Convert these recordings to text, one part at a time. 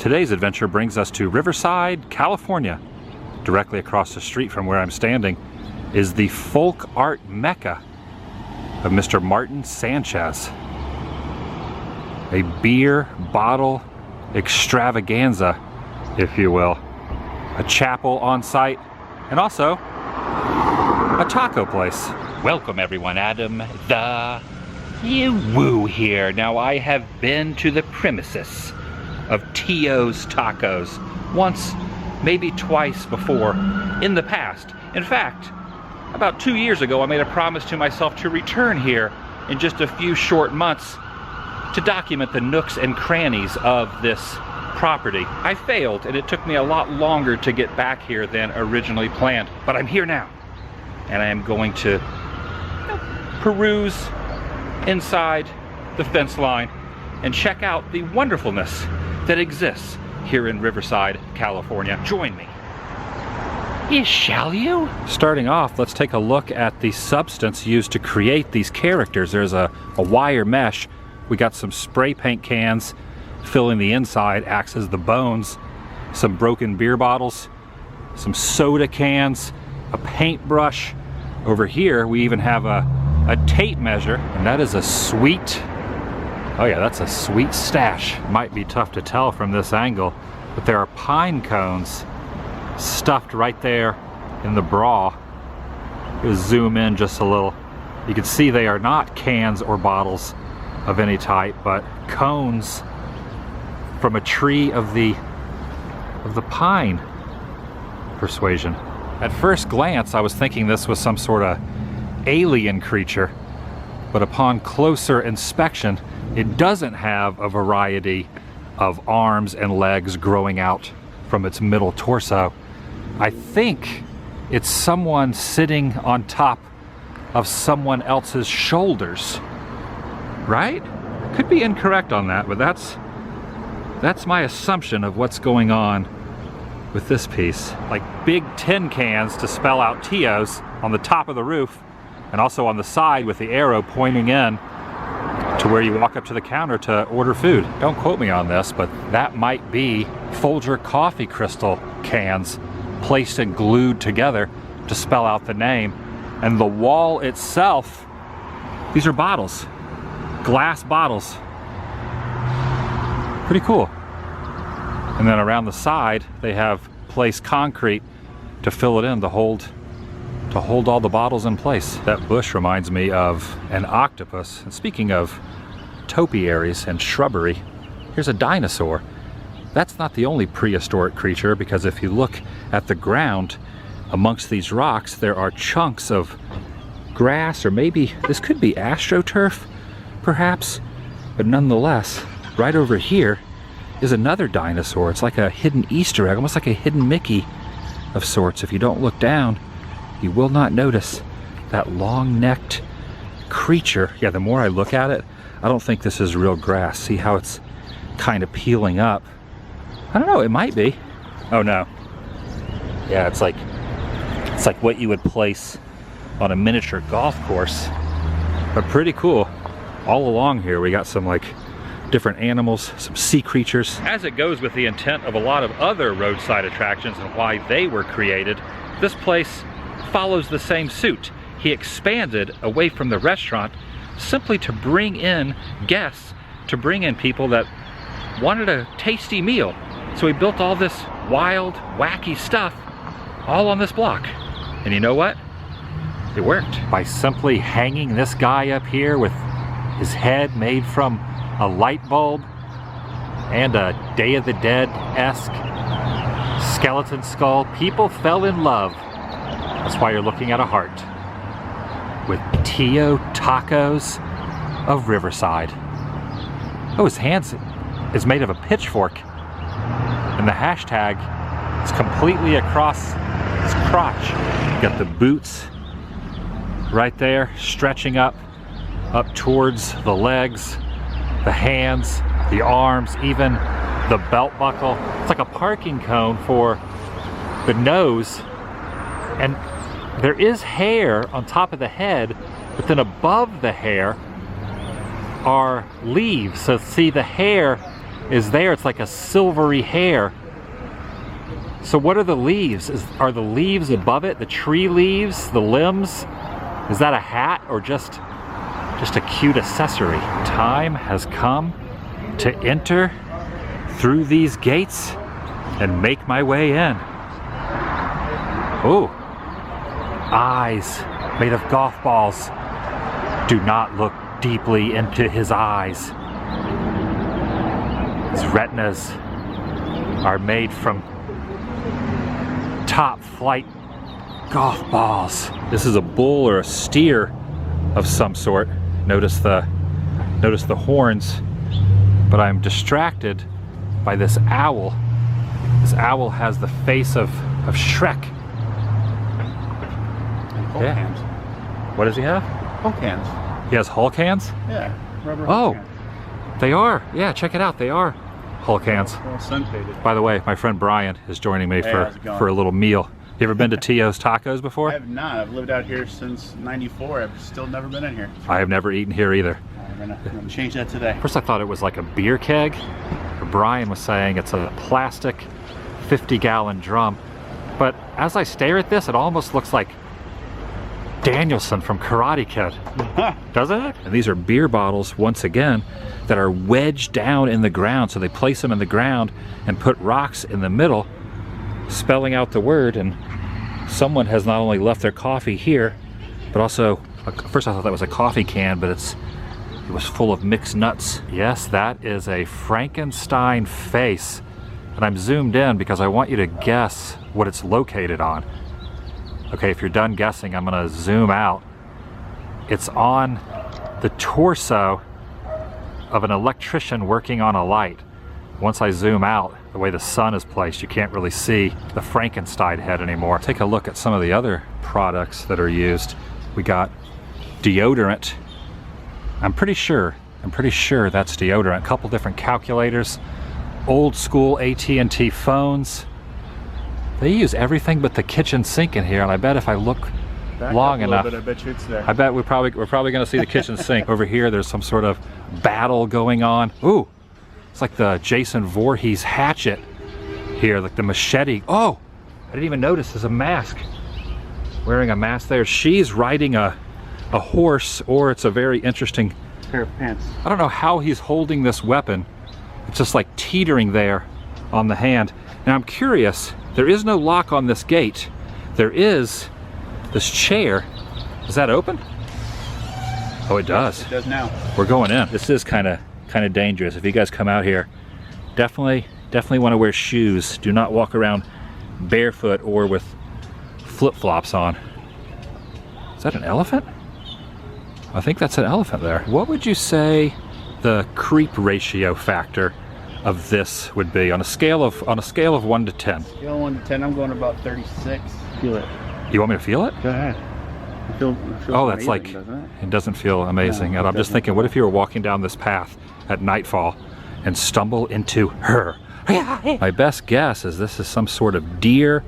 Today's adventure brings us to Riverside, California. Directly across the street from where I'm standing is the folk art mecca of Mr. Martin Sanchez. A beer bottle extravaganza, if you will. A chapel on site, and also a taco place. Welcome everyone, Adam TheDailyWoo here. Now I have been to the premises of Tio's Tacos once, maybe twice before in the past. In fact, about 2 years ago I made a promise to myself to return here in just a few short months to document the nooks and crannies of this property. I failed, and it took me a lot longer to get back here than originally planned. But I'm here now, and I am going to peruse inside the fence line and check out the wonderfulness that exists here in Riverside, California. Join me. Yes, shall you? Starting off, let's take a look at the substance used to create these characters. There's a wire mesh. We got some spray paint cans filling the inside, acts as the bones, some broken beer bottles, some soda cans, a paintbrush. Over here we even have a tape measure, and that is a sweet, oh yeah, that's a sweet stash. Might be tough to tell from this angle, but there are pine cones stuffed right there in the bra. Just zoom in just a little. You can see they are not cans or bottles of any type, but cones from a tree of the pine persuasion. At first glance, I was thinking this was some sort of alien creature, but upon closer inspection, it doesn't have a variety of arms and legs growing out from its middle torso. I think it's someone sitting on top of someone else's shoulders, right? Could be incorrect on that, but that's my assumption of what's going on with this piece. Like big tin cans to spell out Tio's on the top of the roof, and also on the side with the arrow pointing in to where you walk up to the counter to order food. Don't quote me on this, but that might be Folger coffee crystal cans placed and glued together to spell out the name. And the wall itself, these are bottles, glass bottles. Pretty cool. And then around the side they have placed concrete to fill it in, to hold all the bottles in place. That bush reminds me of an octopus. And speaking of topiaries and shrubbery, here's a dinosaur. That's not the only prehistoric creature, because if you look at the ground amongst these rocks, there are chunks of grass, or maybe this could be astroturf perhaps, but nonetheless, right over here is another dinosaur. It's like a hidden Easter egg, almost like a hidden Mickey of sorts. If you don't look down, you will not notice that long-necked creature. Yeah, the more I look at it, I don't think this is real grass. See how it's kind of peeling up? I don't know, it might be. Oh no. Yeah, it's like what you would place on a miniature golf course. But pretty cool. All along here we got some like different animals, some sea creatures. As it goes with the intent of a lot of other roadside attractions and why they were created, this place follows the same suit. He expanded away from the restaurant simply to bring in guests, to bring in people that wanted a tasty meal. So he built all this wild, wacky stuff all on this block. And you know what? It worked. By simply hanging this guy up here with his head made from a light bulb and a Day of the Dead-esque skeleton skull, people fell in love. That's why you're looking at a heart with Tio Tacos of Riverside. Oh, his hands is made of a pitchfork, and the hashtag is completely across his crotch. You got the boots right there stretching up towards the legs, the hands, the arms, even the belt buckle. It's like a parking cone for the nose. And there is hair on top of the head, but then above the hair are leaves. So see, the hair is there. It's like a silvery hair. So what are the leaves? Are the leaves above it? The tree leaves? The limbs? Is that a hat or just a cute accessory? Time has come to enter through these gates and make my way in. Ooh. Eyes made of golf balls. Do not look deeply into his eyes. His retinas are made from top flight golf balls. This is a bull or a steer of some sort. Notice the horns, but I'm distracted by this owl. This owl has the face of Shrek. Hulk hands. What does he have? Hulk hands. He has Hulk hands? Yeah, rubber Hulk hands. They are. Yeah, check it out. They are Hulk hands. They're all sun-faded. By the way, my friend Brian is joining me for a little meal. You ever been to Tio's Tacos before? I have not. I've lived out here since '94. I've still never been in here. I have never eaten here either. I'm gonna change that today. First I thought it was like a beer keg. But Brian was saying it's a plastic 50-gallon drum. But as I stare at this, it almost looks like Danielson from Karate Kid. Doesn't it? And these are beer bottles, once again, that are wedged down in the ground. So they place them in the ground and put rocks in the middle, spelling out the word, and someone has not only left their coffee here, but also, first I thought that was a coffee can, but it was full of mixed nuts. Yes, that is a Frankenstein face. And I'm zoomed in because I want you to guess what it's located on. Okay, if you're done guessing, I'm gonna zoom out. It's on the torso of an electrician working on a light. Once I zoom out, the way the sun is placed, you can't really see the Frankenstein head anymore. Take a look at some of the other products that are used. We got deodorant. I'm pretty sure that's deodorant. A couple different calculators, old school AT&T phones. They use everything but the kitchen sink in here, and I bet if I look long enough, I bet you it's there. I bet we're probably going to see the kitchen sink. Over here, there's some sort of battle going on. Ooh, it's like the Jason Voorhees hatchet here, like the machete. Oh, I didn't even notice there's a mask. Wearing a mask there. She's riding a horse, or it's a very interesting pair of pants. I don't know how he's holding this weapon. It's just like teetering there on the hand. Now I'm curious, there is no lock on this gate. There is this chair. Is that open? Oh, it does. It does now. We're going in. This is kind of dangerous. If you guys come out here, definitely want to wear shoes. Do not walk around barefoot or with flip-flops on. Is that an elephant? I think that's an elephant there. What would you say the creep ratio factor of this would be on a scale of 1 to 10? Scale of 1 to 10, I'm going about 36. Feel it. You want me to feel it? Go ahead. It feels oh, that's amazing, like, doesn't it doesn't feel amazing. No, And I'm just thinking, what if you were walking down this path at nightfall and stumble into her? My best guess is this is some sort of deer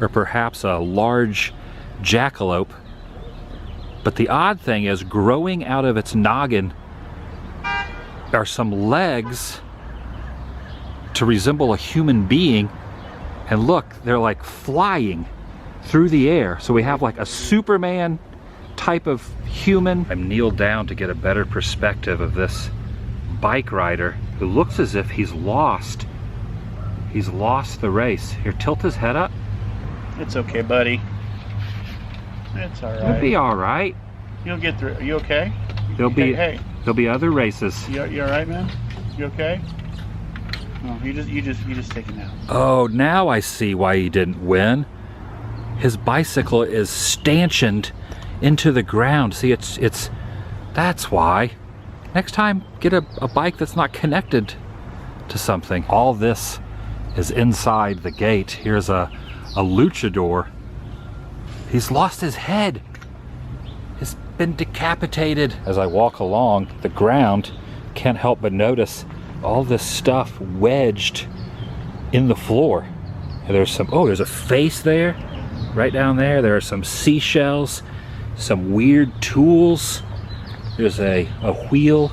or perhaps a large jackalope. But the odd thing is, growing out of its noggin are some legs to resemble a human being. And look, they're like flying through the air. So we have like a Superman type of human. I'm kneeled down to get a better perspective of this bike rider who looks as if he's lost. He's lost the race. Here, tilt his head up. It's okay, buddy. It's all right. It'll be all right. You'll get through. Are you okay? There'll be other races. You all right, man? You okay? No, you just take it now. Oh, now I see why he didn't win. His bicycle is stanchioned into the ground. See, that's why. Next time, get a bike that's not connected to something. All this is inside the gate. Here's a luchador. He's lost his head. He's been decapitated. As I walk along the ground, can't help but notice all this stuff wedged in the floor. There's there's a face there, right down there. There are some seashells, some weird tools. There's a wheel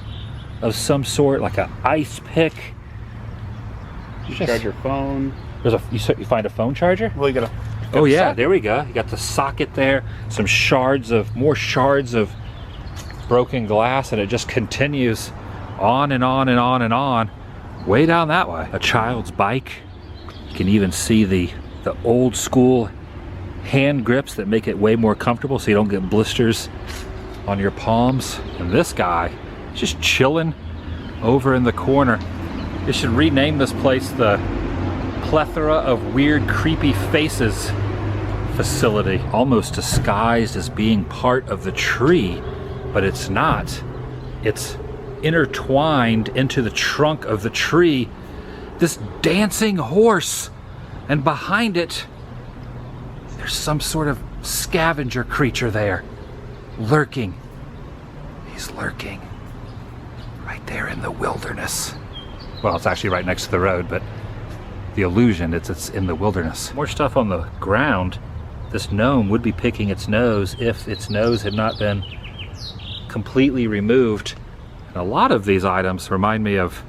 of some sort, like an ice pick. You charge your phone. There's you find a phone charger? Well, you got Oh yeah, there we go. You got the socket there, some more shards of broken glass, and it just continues on and on and on and on, way down that way. A child's bike. You can even see the old school hand grips that make it way more comfortable so you don't get blisters on your palms. And this guy is just chilling over in the corner. You should rename this place the Plethora of Weird Creepy Faces facility. Almost disguised as being part of the tree, but it's not. It's intertwined into the trunk of the tree, this dancing horse, and behind it there's some sort of scavenger creature there, lurking. He's lurking right there in the wilderness. Well, it's actually right next to the road, but the illusion, it's in the wilderness. More stuff on the ground. This gnome would be picking its nose if its nose had not been completely removed. And a lot of these items remind me of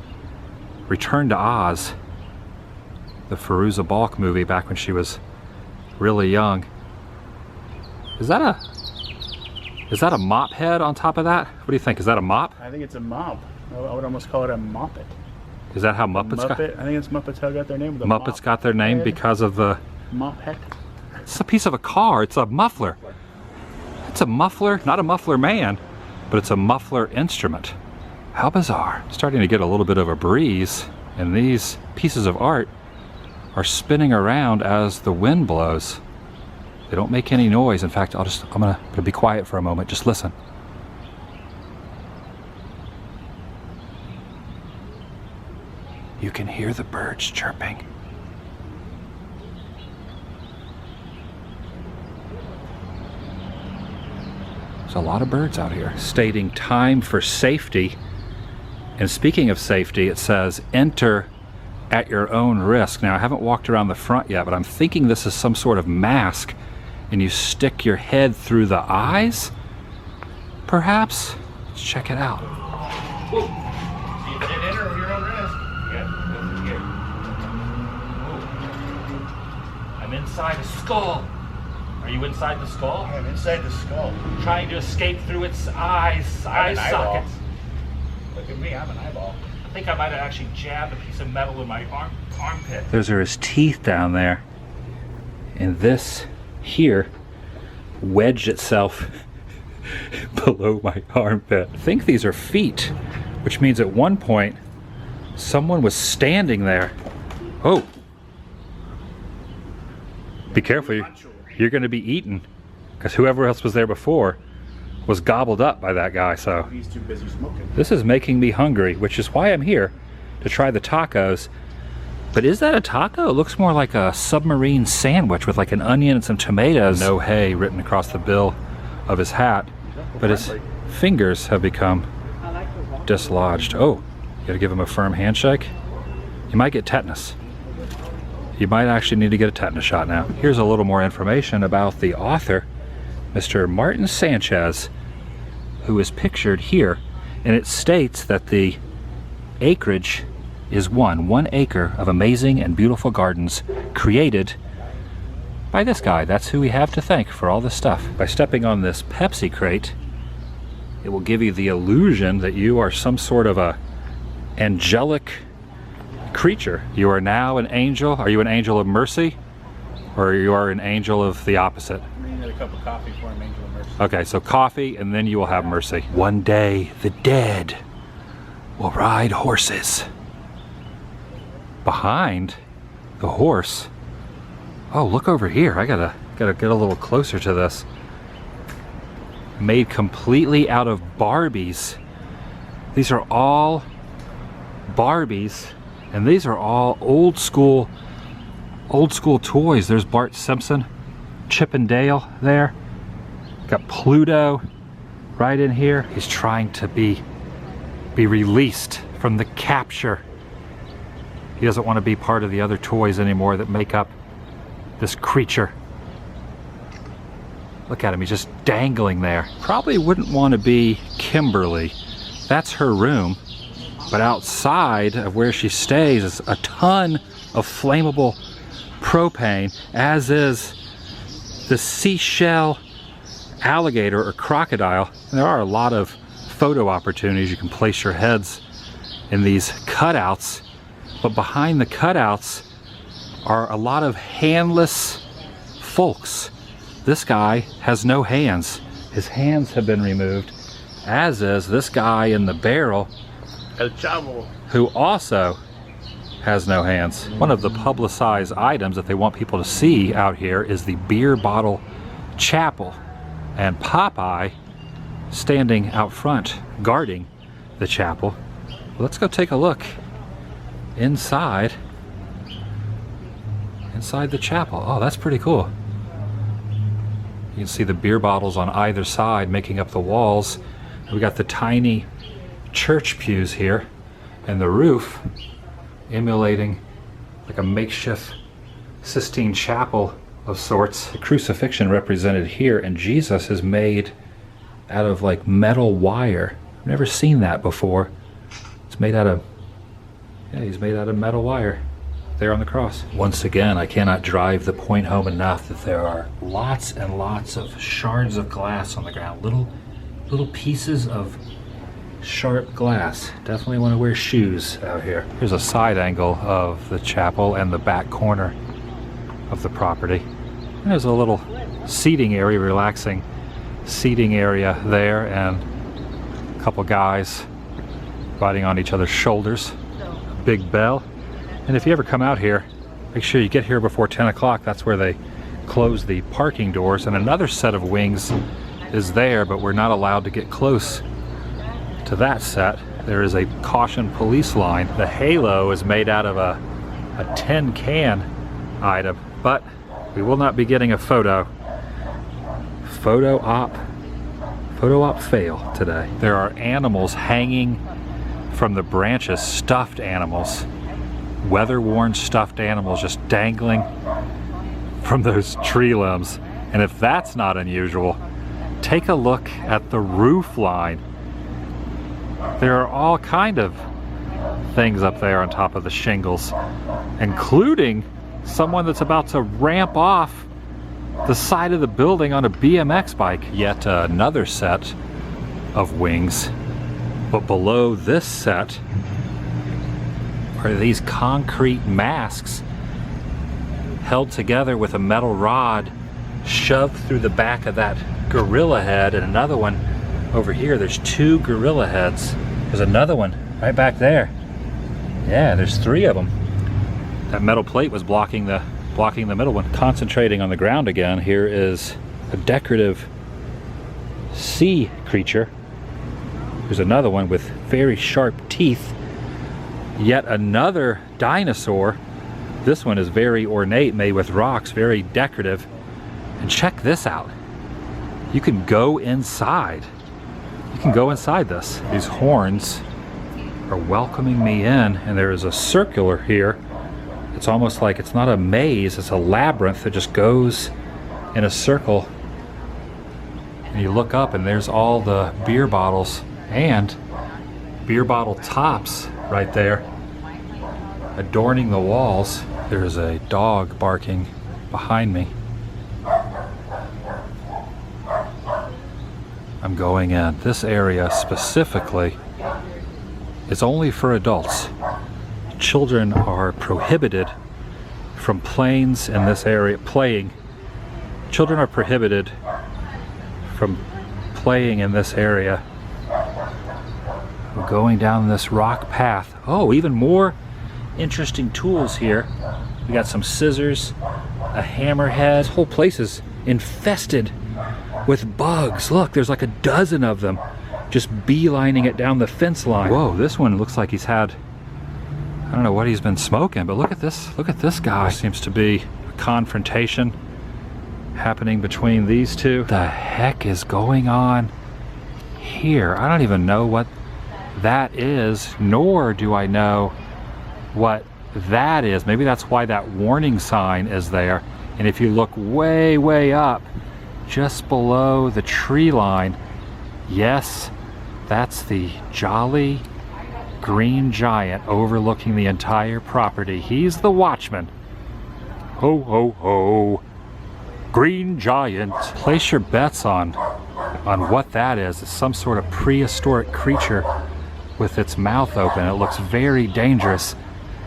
Return to Oz, the Fairuza Balk movie back when she was really young. Is that a mop head on top of that? What do you think? Is that a mop? I think it's a mop. I would almost call it a moppet. Is that how Muppets got? I think it's Muppets how got their name. The Muppets got their name because of the mop head. It's a piece of a car. It's a muffler. It's a muffler, not a muffler man, but it's a muffler instrument. How bizarre. Starting to get a little bit of a breeze, and these pieces of art are spinning around as the wind blows. They don't make any noise. In fact, I'm gonna be quiet for a moment. Just listen. You can hear the birds chirping. There's a lot of birds out here stating time for safety. And speaking of safety, it says enter at your own risk. Now, I haven't walked around the front yet, but I'm thinking this is some sort of mask, and you stick your head through the eyes, perhaps? Let's check it out. You can enter at your own risk. I'm inside a skull. Are you inside the skull? I'm inside the skull. Trying to escape through its eye sockets. Look at me, I'm an eyeball. I think I might have actually jabbed a piece of metal in my armpit. Those are his teeth down there. And this here wedged itself below my armpit. I think these are feet, which means at one point someone was standing there. Oh. Be careful, you're going to be eaten, because whoever else was there before was gobbled up by that guy. So he's too busy smoking. This is making me hungry, which is why I'm here to try the tacos. But is that a taco? It looks more like a submarine sandwich with like an onion and some tomatoes. No hay written across the bill of his hat, but his fingers have become dislodged. Oh, you gotta give him a firm handshake. You might get tetanus. You might actually need to get a tetanus shot now. Here's a little more information about the author, Mr. Martin Sanchez, who is pictured here. And it states that the acreage is 1 acre of amazing and beautiful gardens created by this guy. That's who we have to thank for all this stuff. By stepping on this Pepsi crate, it will give you the illusion that you are some sort of a angelic creature. You are now an angel. Are you an angel of mercy, or you are an angel of the opposite? I need a cup of coffee before I'm angel of mercy. Okay, so coffee, and then you will have mercy. One day, the dead will ride horses. Behind the horse. Oh, look over here. I gotta get a little closer to this. Made completely out of Barbies. These are all Barbies. And these are all old school toys. There's Bart Simpson, Chip and Dale there. Got Pluto right in here. He's trying to be released from the capture. He doesn't want to be part of the other toys anymore that make up this creature. Look at him, he's just dangling there. Probably wouldn't want to be Kimberly. That's her room. But outside of where she stays is a ton of flammable propane, as is the seashell alligator or crocodile. And there are a lot of photo opportunities. You can place your heads in these cutouts, but behind the cutouts are a lot of handless folks. This guy has no hands. His hands have been removed, as is this guy in the barrel, El Chavo, who also has no hands. One of the publicized items that they want people to see out here is the beer bottle chapel, and Popeye standing out front guarding the chapel. Let's go take a look inside the chapel. Oh, that's pretty cool. You can see the beer bottles on either side making up the walls. We got the tiny church pews here, and the roof emulating like a makeshift Sistine Chapel of sorts. The crucifixion represented here, and Jesus is made out of like metal wire. I've never seen that before. It's made out of, yeah, he's made out of metal wire there on the cross. Once again, I cannot drive the point home enough that there are lots and lots of shards of glass on the ground. Little pieces of sharp glass. Definitely want to wear shoes out here. Here's a side angle of the chapel and the back corner of the property. And there's a little seating area, relaxing seating area there, and a couple guys riding on each other's shoulders. A big bell. And if you ever come out here, make sure you get here before 10 o'clock. That's where they close the parking doors. And another set of wings is there, but we're not allowed to get close to that set. There is a caution police line. The halo is made out of a tin can item, but we will not be getting a photo op fail today. There are animals hanging from the branches, stuffed animals, weather-worn stuffed animals just dangling from those tree limbs. And if that's not unusual, take a look at the roof line. There are all kind of things up there on top of the shingles, including someone that's about to ramp off the side of the building on a BMX bike. Yet another set of wings. But below this set are these concrete masks held together with a metal rod shoved through the back of that gorilla head, and another one over here. There's two gorilla heads. There's another one right back there. Yeah, there's three of them. That metal plate was blocking the middle one. Concentrating on the ground again, here is a decorative sea creature. There's another one with very sharp teeth. Yet another dinosaur. This one is very ornate, made with rocks, very decorative. And check this out. You can go inside. You can go inside this. These horns are welcoming me in, and there is a circular here. It's almost like it's not a maze, it's a labyrinth that just goes in a circle. And you look up and there's all the beer bottles and beer bottle tops right there adorning the walls. There's a dog barking behind me. I'm going in. This area specifically is only for adults. Children are prohibited from planes in this area. Children are prohibited from playing in this area. We're going down this rock path. Oh, even more interesting tools here. We got some scissors, a hammerhead. This whole place is infested with bugs. Look, there's like a dozen of them just beelining it down the fence line. Whoa, this one looks like he's had, I don't know what he's been smoking, but look at this guy. There seems to be a confrontation happening between these two. The heck is going on here? I don't even know what that is, nor do I know what that is. Maybe that's why that warning sign is there. And if you look way, way up, just below the tree line, yes, that's the Jolly green giant overlooking the entire property. He's the watchman. Ho, ho, ho. Green giant. Place your bets on what that is. It's some sort of prehistoric creature with its mouth open. It looks very dangerous.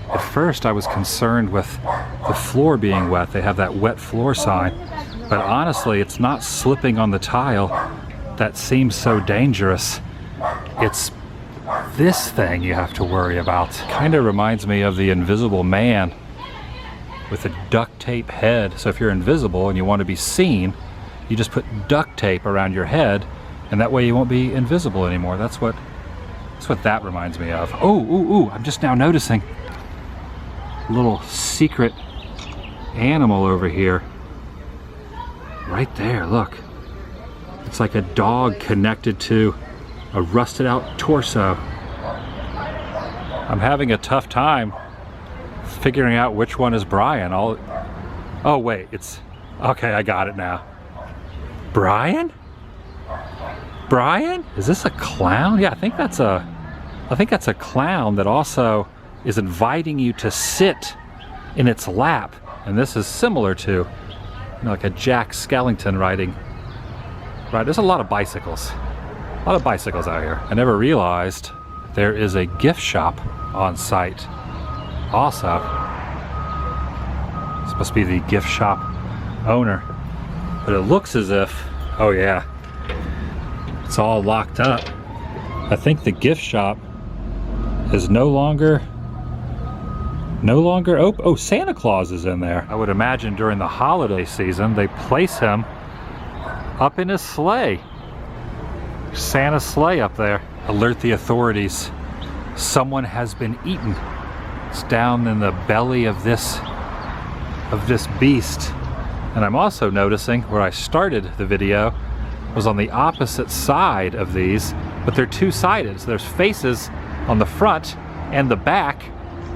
At first I was concerned with the floor being wet. They have that wet floor sign. But honestly, it's not slipping on the tile that seems so dangerous. It's this thing you have to worry about. Kind of reminds me of the Invisible Man with a duct tape head. So if you're invisible and you want to be seen, you just put duct tape around your head, and that way you won't be invisible anymore. That's what that reminds me of. Oh, ooh, ooh, I'm just now noticing a little secret animal over here. Right there, look. It's like a dog connected to a rusted out torso. I'm having a tough time figuring out which one is Brian. Oh wait, it's, okay, I got it now. Brian? Brian? Is this a clown? Yeah, I think that's a clown that also is inviting you to sit in its lap. And this is similar to, you know, like a Jack Skellington riding. Right, there's a lot of bicycles. A lot of bicycles out here. I never realized there is a gift shop on site also. This must be the gift shop owner. But it looks as if, oh yeah, it's all locked up. I think the gift shop is no longer open. Oh, Santa Claus is in there. I would imagine during the holiday season they place him up in his sleigh. Santa's sleigh up there. Alert the authorities. Someone has been eaten. It's down in the belly of this beast. And I'm also noticing where I started the video was on the opposite side of these, but they're two-sided. So there's faces on the front and the back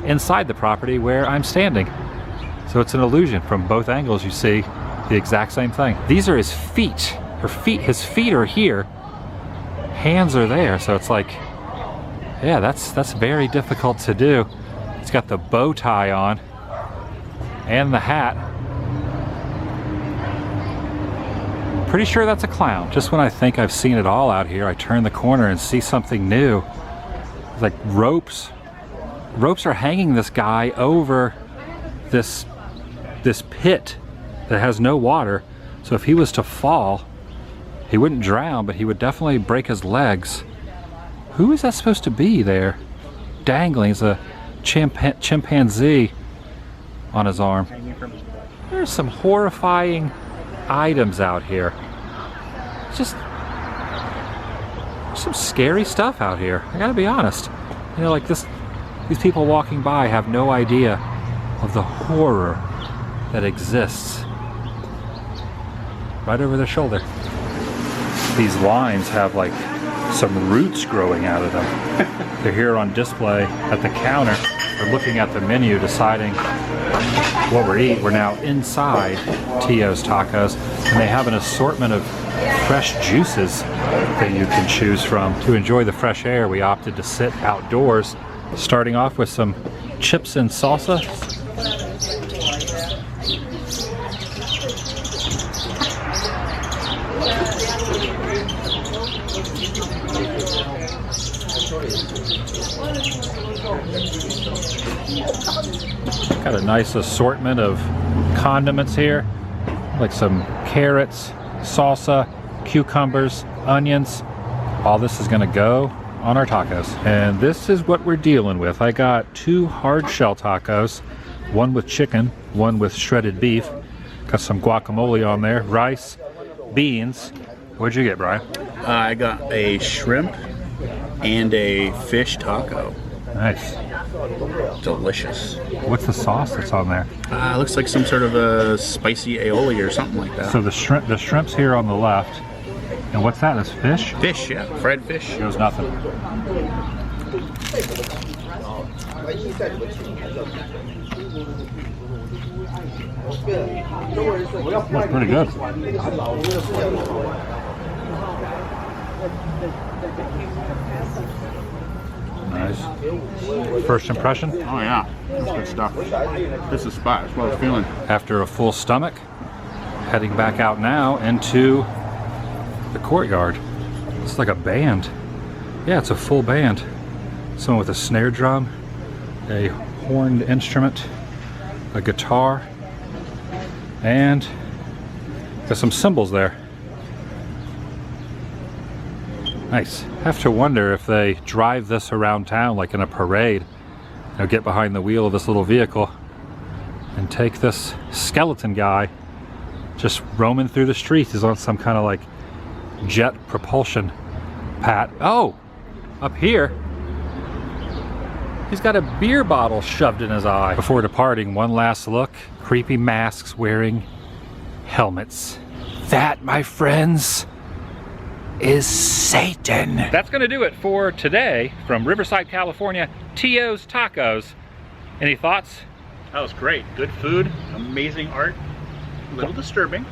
inside the property where I'm standing. So it's an illusion. From both angles you see the exact same thing. These are his feet. His feet are here. Hands are there. So it's like, yeah, that's very difficult to do. He's got the bow tie on and the hat. Pretty sure that's a clown. Just when I think I've seen it all out here, I turn the corner and see something new. It's like ropes. Ropes are hanging this guy over this pit that has no water. So if he was to fall, he wouldn't drown, but he would definitely break his legs. Who is that supposed to be there? Dangling. It's a chimpanzee on his arm. There's some horrifying items out here. Just some scary stuff out here. I gotta be honest. You know, like these people walking by have no idea of the horror that exists right over their shoulder. These lines have like some roots growing out of them. They're here on display at the counter. We're looking at the menu, deciding what we're eating. We're now inside Tio's Tacos, and they have an assortment of fresh juices that you can choose from. To enjoy the fresh air, we opted to sit outdoors, starting off with some chips and salsa. Got a nice assortment of condiments here, like some carrots, salsa, cucumbers, onions. All this is gonna go on our tacos. And this is what we're dealing with. I got 2 hard shell tacos, one with chicken, one with shredded beef. Got some guacamole on there, rice, beans. What'd you get, Brian? I got a shrimp and a fish taco. Nice. Delicious. What's the sauce that's on there? Looks like some sort of a spicy aioli or something like that. So the shrimp's here on the left. And what's that? That's fish? Fish, yeah. Fried fish. Shows nothing. That's pretty good. Nice. First impression? Oh yeah, that's good stuff. This is spot. That's what I was feeling. After a full stomach, heading back out now into the courtyard. It's like a band. Yeah, it's a full band. Someone with a snare drum, a horned instrument, a guitar, and there's some cymbals there. Nice. Have to wonder if they drive this around town like in a parade. You know, get behind the wheel of this little vehicle and take this skeleton guy just roaming through the streets. He's on some kind of like jet propulsion pad. Oh, up here, he's got a beer bottle shoved in his eye. Before departing, one last look. Creepy masks wearing helmets. That, my friends, is Satan. That's gonna do it for today from Riverside, California, Tio's Tacos. Any thoughts? That was great. Good food, amazing art. A little disturbing.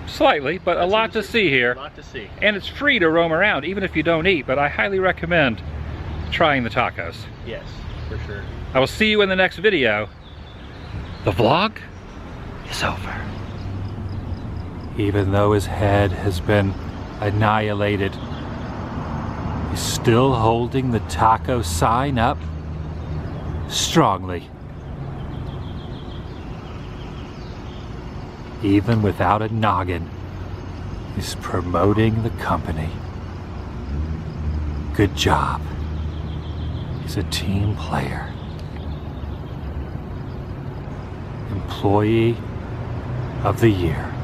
Slightly, but a lot to see here. A lot to see. And it's free to roam around, even if you don't eat, but I highly recommend trying the tacos. Yes, for sure. I will see you in the next video. The vlog is over. Even though his head has been annihilated, he's still holding the taco sign up strongly. Even without a noggin, he's promoting the company. Good job. He's a team player. Employee of the Year.